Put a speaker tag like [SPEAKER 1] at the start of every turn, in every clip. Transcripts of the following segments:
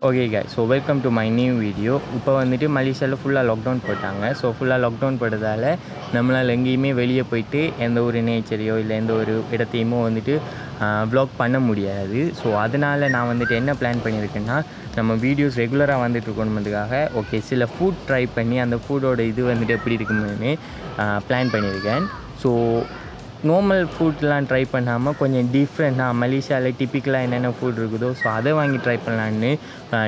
[SPEAKER 1] Okay guys, so welcome to my new video. இப்போ வந்துட்டு மலேசியாவில் ஃபுல்லாக லாக்டவுன் போட்டாங்க. ஸோ ஃபுல்லாக லாக்டவுன் போட்டதால் நம்மளால் எங்கேயுமே வெளியே போயிட்டு எந்த ஒரு நேச்சரையோ இல்லை எந்த ஒரு இடத்தையுமோ வந்துட்டு வ்ளாக் பண்ண முடியாது. ஸோ அதனால் நான் வந்துட்டு என்ன பிளான் பண்ணியிருக்கேன்னா, நம்ம வீடியோஸ் ரெகுலராக வந்துட்டு இருக்கணுன்றதுக்காக ஓகே சில ஃபுட் ட்ரை பண்ணி அந்த ஃபுட்டோட இது வந்துட்டு எப்படி இருக்குன்னு பிளான் பண்ணியிருக்கேன். ஸோ நார்மல் ஃபுட்லாம் ட்ரை பண்ணாமல் கொஞ்சம் டிஃப்ரெண்ட்டாக மலேசியாவில் டிப்பிக்கலாக என்னென்ன ஃபுட் இருக்குதோ ஸோ அதை வாங்கி ட்ரை பண்ணலான்னு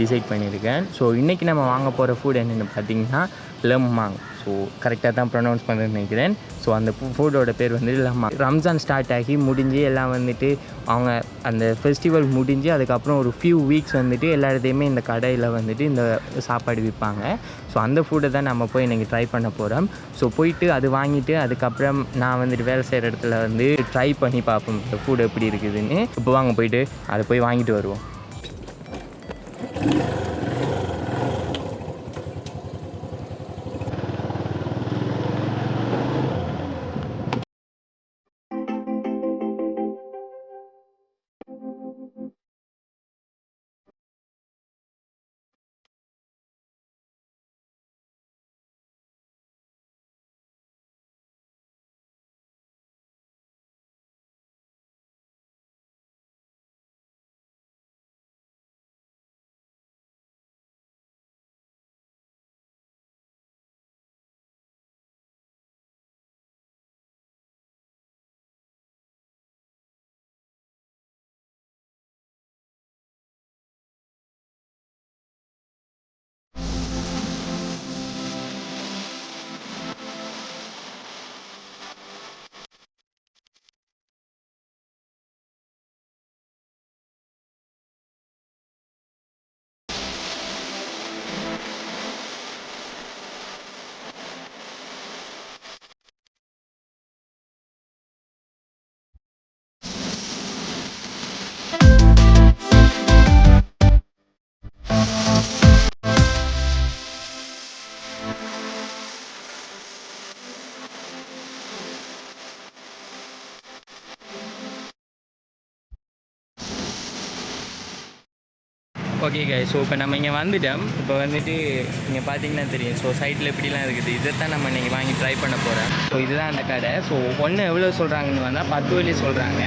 [SPEAKER 1] டிசைட் பண்ணியிருக்கேன். ஸோ இன்றைக்கி நம்ம வாங்க போகிற ஃபுட் என்னென்னு பார்த்திங்கன்னா லெமாங். ஸோ கரெக்டாக தான் ப்ரொனவுன்ஸ் பண்ணுறேன்னு நினைக்கிறேன். ஸோ அந்த ஃபுட்டோட பேர் வந்துட்டு லெமாங். ரம்ஜான் ஸ்டார்ட் ஆகி முடிஞ்சு எல்லாம் வந்துட்டு அவங்க அந்த ஃபெஸ்டிவல் முடிஞ்சு அதுக்கப்புறம் ஒரு ஃபியூ வீக்ஸ் வந்துட்டு எல்லா இடத்தையுமே இந்த கடையில் வந்துட்டு இந்த சாப்பாடு விற்பாங்க. ஸோ அந்த ஃபுட்டை தான் நம்ம போய் இன்றைக்கி ட்ரை பண்ண போகிறோம். ஸோ போயிட்டு அது வாங்கிட்டு அதுக்கப்புறம் நான் வந்துட்டு வேலை செய்கிற இடத்துல வந்து ட்ரை பண்ணி பார்ப்போம் இந்த ஃபுட் எப்படி இருக்குதுன்னு. இப்போ வாங்க போயிட்டு அதை போய் வாங்கிட்டு வருவோம். ஓகே guys, ஸோ இப்போ நம்ம இங்கே வந்துட்டோம். இப்போ வந்துட்டு இங்கே பார்த்தீங்கன்னா தெரியும். ஸோ சைட்டில் எப்படிலாம் இருக்குது இதைத்தான் நம்ம இன்றைக்கி வாங்கி ட்ரை பண்ண போகிறோம். ஸோ இதுதான் அந்த கடை. ஸோ ஒன்று எவ்வளோ சொல்கிறாங்கன்னு வந்தால் 10 வெள்ளி சொல்கிறாங்க.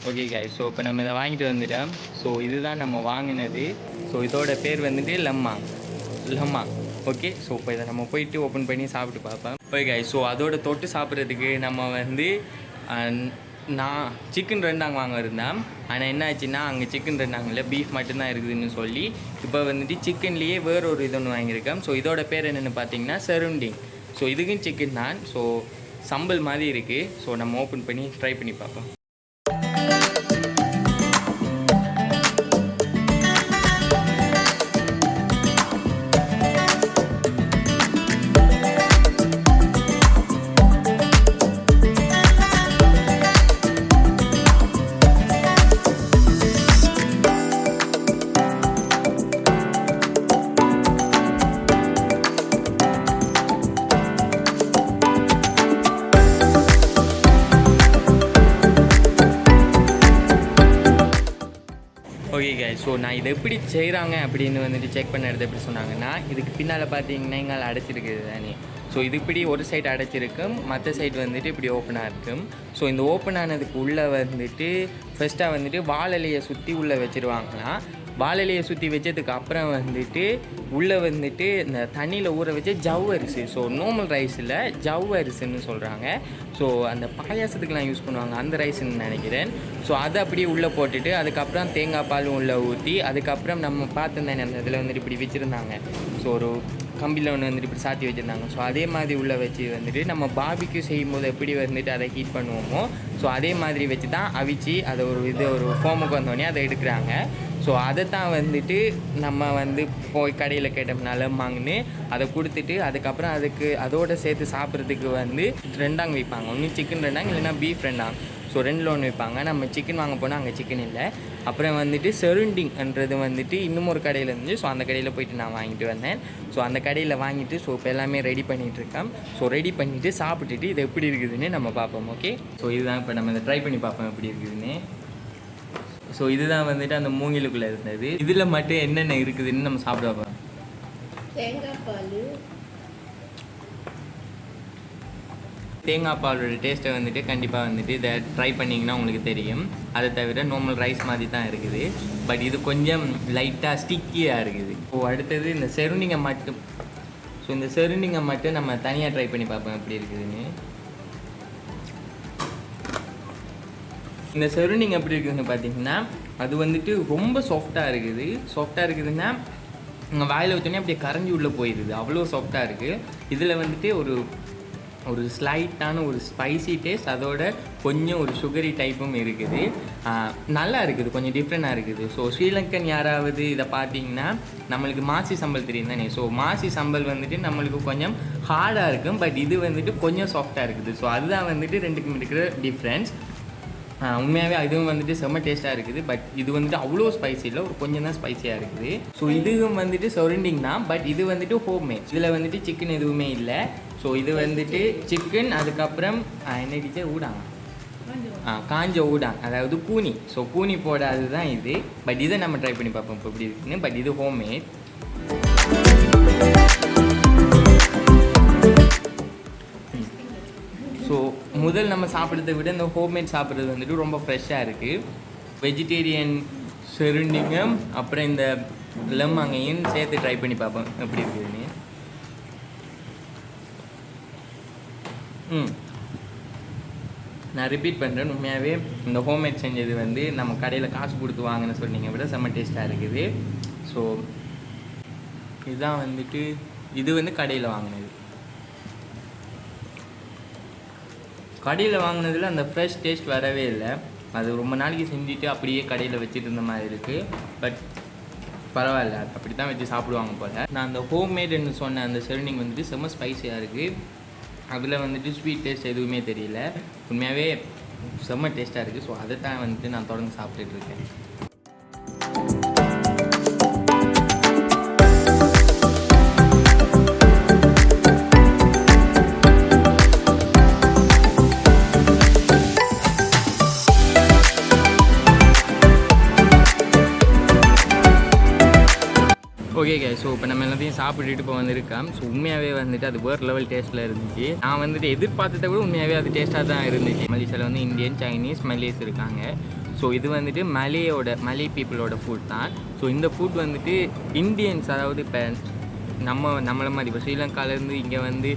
[SPEAKER 1] ஓகே guys, ஸோ இப்போ நம்ம இதை வாங்கிட்டு வந்துட்டோம். ஸோ இதுதான் நம்ம வாங்கினது. ஸோ இதோட பேர் வந்துட்டு லெமாங். ஓகே, ஸோ இப்போ இதை நம்ம போயிட்டு ஓப்பன் பண்ணி சாப்பிட்டு பார்ப்போம். ஓகே guys, ஸோ அதோட தொட்டு சாப்பிட்றதுக்கு நம்ம வந்து நான் சிக்கன் ரெண்டாங்க வாங்க இருந்தேன். ஆனால் என்ன ஆச்சுன்னா அங்கே சிக்கன் ரெண்டாங்கல்ல பீஃப் மட்டும்தான் இருக்குதுன்னு சொல்லி இப்போ வந்துட்டு சிக்கன்லேயே வேறு ஒரு இது ஒன்று வாங்கியிருக்கேன். ஸோ இதோட பேர் என்னென்னு பார்த்தீங்கன்னா சரௌண்டிங். ஸோ இதுக்கும் சிக்கன் தான். ஸோ சம்பல் மாதிரி இருக்குது. ஸோ நம்ம ஓப்பன் பண்ணி ட்ரை பண்ணி பார்ப்போம். ஓகே கைஸ், ஸோ நான் இதை எப்படி செய்கிறாங்க அப்படின்னு வந்துட்டு செக் பண்ண எடுத்து எப்படி சொன்னாங்கன்னா, இதுக்கு பின்னால் பார்த்தீங்கன்னா எங்களை அடைச்சிருக்குது தானே. ஸோ இது இப்படி ஒரு சைடு அடைச்சிருக்கும், மற்ற சைடு வந்துட்டு இப்படி ஓப்பனாக இருக்கும். ஸோ இந்த ஓப்பன் ஆனதுக்கு உள்ளே வந்துட்டு ஃபஸ்ட்டாக வந்துட்டு வாழலையை சுற்றி உள்ளே வச்சுருவாங்களாம். வாழலையை சுற்றி வச்சதுக்கு அப்புறம் வந்துட்டு உள்ளே வந்துட்டு இந்த தண்ணியில் ஊற வச்சு ஜவ் அரிசி, ஸோ நார்மல் ரைஸில் ஜவ் அரிசின்னு சொல்கிறாங்க. ஸோ அந்த பாயாசத்துக்குலாம் யூஸ் பண்ணுவாங்க அந்த ரைஸ்ன்னு நினைக்கிறேன். ஸோ அதை அப்படியே உள்ளே போட்டுட்டு அதுக்கப்புறம் தேங்காய் பாலும் உள்ளே ஊற்றி அதுக்கப்புறம் நம்ம பார்த்துருந்தேன் அந்த இதில் வந்துட்டு இப்படி வச்சுருந்தாங்க. ஸோ ஒரு கம்பியில் ஒன்று வந்துட்டு இப்படி சாத்தி வச்சுருந்தாங்க. ஸோ அதே மாதிரி உள்ளே வச்சு வந்துட்டு நம்ம பார்பிக்யூ செய்யும்போது எப்படி வந்துட்டு அதை ஹீட் பண்ணுவோமோ ஸோ அதே மாதிரி வச்சு தான் அவிச்சு அதை ஒரு ஃபார்முக்கு வந்தோடனே அதை எடுக்கிறாங்க. ஸோ அதை தான் வந்துட்டு நம்ம வந்து போய் கடையில் கேட்டோம்னா லெமாங்னு அதை கொடுத்துட்டு அதுக்கப்புறம் அதோடு சேர்த்து சாப்பிட்றதுக்கு வந்து ரெண்டாங்க வைப்பாங்க. ஒன்று சிக்கன் ரெண்டாங்க இல்லைன்னா பீஃப் ரெண்டாங்க. ஸோ ரெண்டில் ஒன்று வைப்பாங்க. நம்ம சிக்கன் வாங்க போனால் அங்கே சிக்கன் இல்லை. அப்புறம் வந்துட்டு செருண்டிங்ன்றது வந்துட்டு இன்னும் ஒரு கடையில் இருந்துச்சு. ஸோ அந்த கடையில் போயிட்டு நான் வாங்கிட்டு வந்தேன். ஸோ அந்த கடையில் வாங்கிட்டு ஸோ இப்போ எல்லாமே ரெடி பண்ணிகிட்ருக்கேன். ஸோ ரெடி பண்ணிவிட்டு சாப்பிட்டுட்டு இது எப்படி இருக்குதுன்னு நம்ம பார்ப்போம். ஓகே, ஸோ இதுதான் இப்போ நம்ம இதை ட்ரை பண்ணி பார்ப்போம் எப்படி இருக்குதுன்னு. ஸோ இதுதான் வந்துட்டு அந்த மூங்கிலுக்குள்ளே இருந்தது. இதில் மட்டும் என்னென்ன இருக்குதுன்னு நம்ம சாப்பிட பார்ப்போம். தேங்காய் பாலோட டேஸ்ட்டை வந்துட்டு கண்டிப்பாக வந்துட்டு இதை ட்ரை பண்ணிங்கன்னா உங்களுக்கு தெரியும். அதை தவிர நார்மல் ரைஸ் மாதிரி தான் இருக்குது. பட் இது கொஞ்சம் லைட்டாக ஸ்டிக்கியாக இருக்குது. ஸோ அடுத்தது இந்த செருண்டிங்கை மட்டும் நம்ம தனியாக ட்ரை பண்ணி பார்ப்போம் எப்படி இருக்குதுன்னு. இந்த செருண்டிங் எப்படி இருக்குதுன்னு பார்த்தீங்கன்னா அது வந்துட்டு ரொம்ப சாஃப்டாக இருக்குதுன்னா உங்கள் வாயில் வச்சோன்னே அப்படியே கரைஞ்சி உள்ளே போயிடுது, அவ்வளோ சாஃப்டாக இருக்குது. இதில் வந்துட்டு ஒரு ஸ்லைட்டான ஒரு ஸ்பைசி டேஸ்ட், அதோட கொஞ்சம் ஒரு சுகரி டைப்பும் இருக்குது. நல்லா இருக்குது, கொஞ்சம் டிஃப்ரெண்ட்டாக இருக்குது. ஸோ ஸ்ரீலங்கன் யாராவது இதை பார்த்தீங்கன்னா நம்மளுக்கு மாசி சம்பல் தெரியும் தானே. ஸோ மாசி சம்பல் வந்துட்டு நம்மளுக்கு கொஞ்சம் ஹார்டாக இருக்கும், பட் இது வந்துட்டு கொஞ்சம் சாஃப்டாக இருக்குது. ஸோ அதுதான் வந்துட்டு ரெண்டுக்கும் இருக்கிற டிஃப்ரென்ஸ். உண்மையாகவே இதுவும் வந்துட்டு செம்ம டேஸ்ட்டாக இருக்குது. பட் இது வந்துட்டு அவ்வளோ ஸ்பைசி இல்லை, ஒரு கொஞ்சம் தான் ஸ்பைஸியாக இருக்குது. ஸோ இதுவும் வந்துட்டு சரௌண்டிங் தான், பட் இது வந்துட்டு ஹோம்மேட். இதில் வந்துட்டு சிக்கன் எதுவுமே இல்லை. ஸோ இது வந்துட்டு சிக்கன், அதுக்கப்புறம் என்ன டீச்சர் ஊடாங்க காஞ்ச ஊடாங்க, அதாவது கூனி. ஸோ கூனி போடாது தான் இது. பட் இதை நம்ம ட்ரை பண்ணி பார்ப்போம் இப்போ எப்படி இருக்குன்னு. பட் இது ஹோம்மேட். ஸோ முதல் நம்ம சாப்பிட்றதை விட இந்த ஹோம்மேட் சாப்பிட்றது வந்துட்டு ரொம்ப ஃப்ரெஷ்ஷாக இருக்குது. வெஜிடேரியன் செருண்டிங்கும் அப்புறம் இந்த லெமாங்கையும் சேர்த்து ட்ரை பண்ணி பார்ப்போம் எப்படி இருக்குதுன்னு. நான் ரிப்பீட் பண்ணுறேன், உண்மையாகவே இந்த ஹோம்மேட் செஞ்சது வந்து நம்ம கடையில் காசு கொடுத்து வாங்கினு சொன்னீங்க விட செம்ம டேஸ்ட்டாக இருக்குது. ஸோ இதுதான் வந்துட்டு இது வந்து கடையில் வாங்கினது. கடையில் வாங்கினதில் அந்த ஃப்ரெஷ் டேஸ்ட் வரவே இல்லை. அது ரொம்ப நாளைக்கு செஞ்சுட்டு அப்படியே கடையில் வச்சுட்டு இருந்த மாதிரி இருக்குது. பட் பரவாயில்ல, அப்படி தான் வச்சு சாப்பிடுவாங்க போல். நான் அந்த ஹோம்மேடுன்னு சொன்ன அந்த செருண்டிங் வந்துட்டு செம்ம ஸ்பைஸியாக இருக்குது. அதில் வந்துட்டு ஸ்வீட் டேஸ்ட் எதுவுமே தெரியல. உண்மையாகவே செம்ம டேஸ்ட்டாக இருக்குது. ஸோ அதை தான் வந்துட்டு நான் தொடர்ந்து சாப்பிட்டுட்ருக்கேன். ஓகே கே, ஸோ இப்போ நம்ம எல்லாத்தையும் சாப்பிட்டுட்டு இப்போ வந்திருக்கேன். ஸோ உண்மையாகவே வந்துட்டு அது வேறு லெவல் டேஸ்ட்டில் இருந்துச்சு. நான் வந்துட்டு எதிர்பார்த்ததை விட உண்மையாகவே அது டேஸ்ட்டாக தான் இருந்துச்சு. மலேசியாவில் வந்து இந்தியன், சைனீஸ், மலேஸ் இருக்காங்க. ஸோ இது வந்துட்டு மலே பீப்புளோட ஃபுட் தான். ஸோ இந்த ஃபுட் வந்துட்டு இந்தியன்ஸ், அதாவது இப்போ நம்மளை மாதிரி இப்போ ஸ்ரீலங்காலேருந்து இங்கே வந்து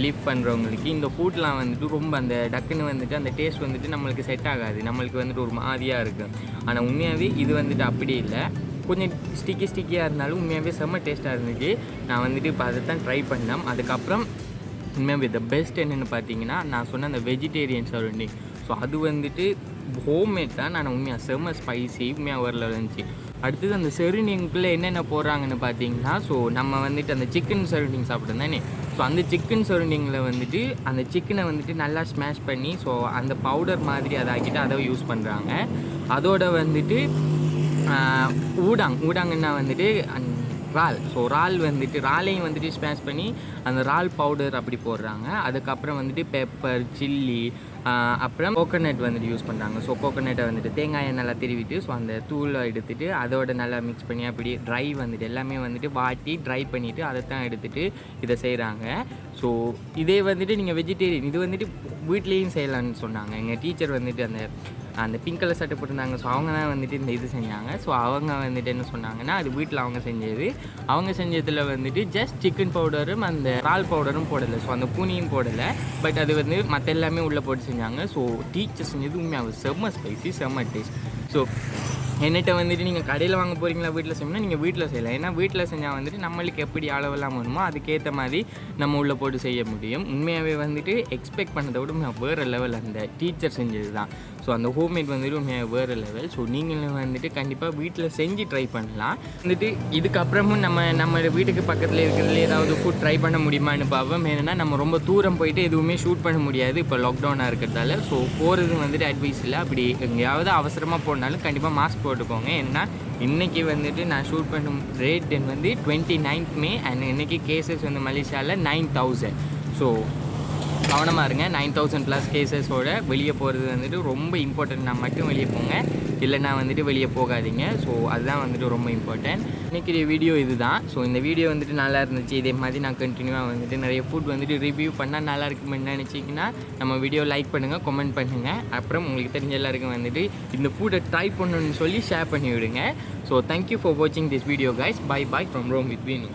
[SPEAKER 1] லீவ் பண்ணுறவங்களுக்கு இந்த ஃபுட்லாம் வந்துட்டு ரொம்ப அந்த டக்குன்னு வந்துட்டு அந்த டேஸ்ட் வந்துட்டு நம்மளுக்கு செட் ஆகாது. நம்மளுக்கு வந்துட்டு ஒரு மாதிரியாக இருக்குது. ஆனால் உண்மையாகவே இது வந்துட்டு அப்படி இல்லை. கொஞ்சம் ஸ்டிக்கியாக இருந்தாலும் உண்மையாகவே செம்ம டேஸ்ட்டாக இருந்துச்சு. நான் வந்துட்டு இப்போ அதை தான் ட்ரை பண்ணேன். அதுக்கப்புறம் உண்மையாகவே த பெஸ்ட் என்னென்னு பார்த்தீங்கன்னா நான் சொன்ன அந்த வெஜிடேரியன் சரௌண்டிங். ஸோ அது வந்துட்டு ஹோம்மேட் தான். நான் உண்மையாக செம்ம ஸ்பைசி, உண்மையாக வரல இருந்துச்சு. அடுத்தது அந்த சரௌண்டிங்குள்ளே என்னென்ன போடுறாங்கன்னு பார்த்தீங்கன்னா, ஸோ நம்ம வந்துட்டு அந்த சிக்கன் சரௌண்டிங் சாப்பிட்டோம் தானே. ஸோ அந்த சிக்கன் சரௌண்டிங்கில் வந்துட்டு அந்த சிக்கனை வந்துட்டு நல்லா ஸ்மாஷ் பண்ணி ஸோ அந்த பவுடர் மாதிரி அதை ஆக்கிட்டு அதை யூஸ் பண்ணுறாங்க. அதோட வந்துட்டு ஊடாங்கன்னா வந்துட்டு இறால். ஸோ இறாலையும் வந்துட்டு ஸ்மாஷ் பண்ணி அந்த இறால் பவுடர் அப்படி போடுறாங்க. அதுக்கப்புறம் வந்துட்டு பெப்பர், சில்லி, அப்புறம் கோகோனட் வந்துட்டு யூஸ் பண்ணுறாங்க. ஸோ கோகோனட்டை வந்துட்டு தேங்காயை நல்லா திருவிட்டு ஸோ அந்த தூளை எடுத்துகிட்டு அதோட நல்லா மிக்ஸ் பண்ணி அப்படி ட்ரை வந்துட்டு எல்லாமே வந்துட்டு வாட்டி ட்ரை பண்ணிவிட்டு அதை தான் எடுத்துகிட்டு இதை செய்கிறாங்க. ஸோ இதே வந்துட்டு நீங்கள் வெஜிடேரியன் இது வந்துட்டு வீட்லேயும் செய்யலான்னு சொன்னாங்க. எங்கள் டீச்சர் வந்துட்டு அந்த பிங்க் கலர் சட்டை போட்டிருந்தாங்க. ஸோ அவங்க தான் வந்துட்டு இந்த இது செஞ்சாங்க. ஸோ அவங்க வந்துட்டு என்ன சொன்னாங்கன்னா அது வீட்டில் அவங்க செஞ்சது. அவங்க செஞ்சதில் வந்துட்டு ஜஸ்ட் சிக்கன் பவுடரும் அந்த இறால் பவுடரும் போடலை. ஸோ அந்த பூனியும் போடலை. பட் அது வந்து மற்ற எல்லாமே உள்ளே போட்டு செஞ்சாங்க. ஸோ டீச்சர் செஞ்சது உண்மையாக செம்ம ஸ்பைசி செம்ம டேஸ்ட். ஸோ என்கிட்ட வந்துட்டு நீங்கள் கடையில் வாங்க போகிறீங்களா வீட்டில் செய்யணும்னா நீங்கள் வீட்டில் செய்யலாம். ஏன்னா வீட்டில் செஞ்சால் வந்துட்டு நம்மளுக்கு எப்படி அளவெல்லாம் வேணுமோ அதுக்கேற்ற மாதிரி நம்ம உள்ளே போட்டு செய்ய முடியும். உண்மையாகவே வந்துட்டு எக்ஸ்பெக்ட் பண்ணதை விட வேறு லெவல் அந்த டீச்சர் செஞ்சது தான். ஸோ அந்த ஹோம்மேட் வந்துட்டு உண்மையாக வேறு லெவல். ஸோ நீங்களும் வந்துட்டு கண்டிப்பாக வீட்டில் செஞ்சு ட்ரை பண்ணலாம். வந்துட்டு இதுக்கப்புறமும் நம்ம வீட்டுக்கு பக்கத்தில் இருக்கிறதுல ஏதாவது ஃபுட் ட்ரை பண்ண முடியுமான்னு பார்ப்போம். ஏன்னா நம்ம ரொம்ப தூரம் போயிட்டு எதுவுமே ஷூட் பண்ண முடியாது இப்போ லாக்டவுனாக இருக்கிறதால. ஸோ போகிறது வந்துட்டு அட்வைஸ் இல்லை. அப்படி எங்கேயாவது அவசரமாக போனாலும் கண்டிப்பாக மாஸ்க் போட்டுக்கோங்க. ஏன்னா இன்றைக்கி வந்துட்டு நான் ஷூட் பண்ண ரேட் வந்து 29th May அண்ட் இன்றைக்கி கேசஸ் வந்து மலேசியாவில் 9,000. ஸோ கவனமாக இருங்க. 9,000+ கேசஸோட வெளியே போகிறது வந்துட்டு ரொம்ப இம்பார்ட்டன்ட். மட்டும் வெளியே போங்க, இல்லைனா வந்துட்டு வெளியே போகாதீங்க. ஸோ அதுதான் வந்துட்டு ரொம்ப இம்பார்ட்டன்ட். இன்றைக்கி வீடியோ இது தான். ஸோ இந்த வீடியோ வந்துட்டு நல்லா இருந்துச்சு. இதே மாதிரி நான் கண்டினியூவாக வந்துட்டு நிறைய ஃபுட் வந்துட்டு ரிவ்யூ பண்ணால் நல்லா இருக்குமென்னு நினச்சிங்கன்னா நம்ம வீடியோ லைக் பண்ணுங்கள், கமெண்ட் பண்ணுங்கள். அப்புறம் உங்களுக்கு தெரிஞ்ச எல்லாருக்கும் வந்துட்டு இந்த ஃபுட்டை ட்ரை பண்ணணுன்னு சொல்லி ஷேர் பண்ணி விடுங்க. ஸோ தேங்க்யூ ஃபார் வாட்சிங் this video guys. Bye from Rome with Veenu.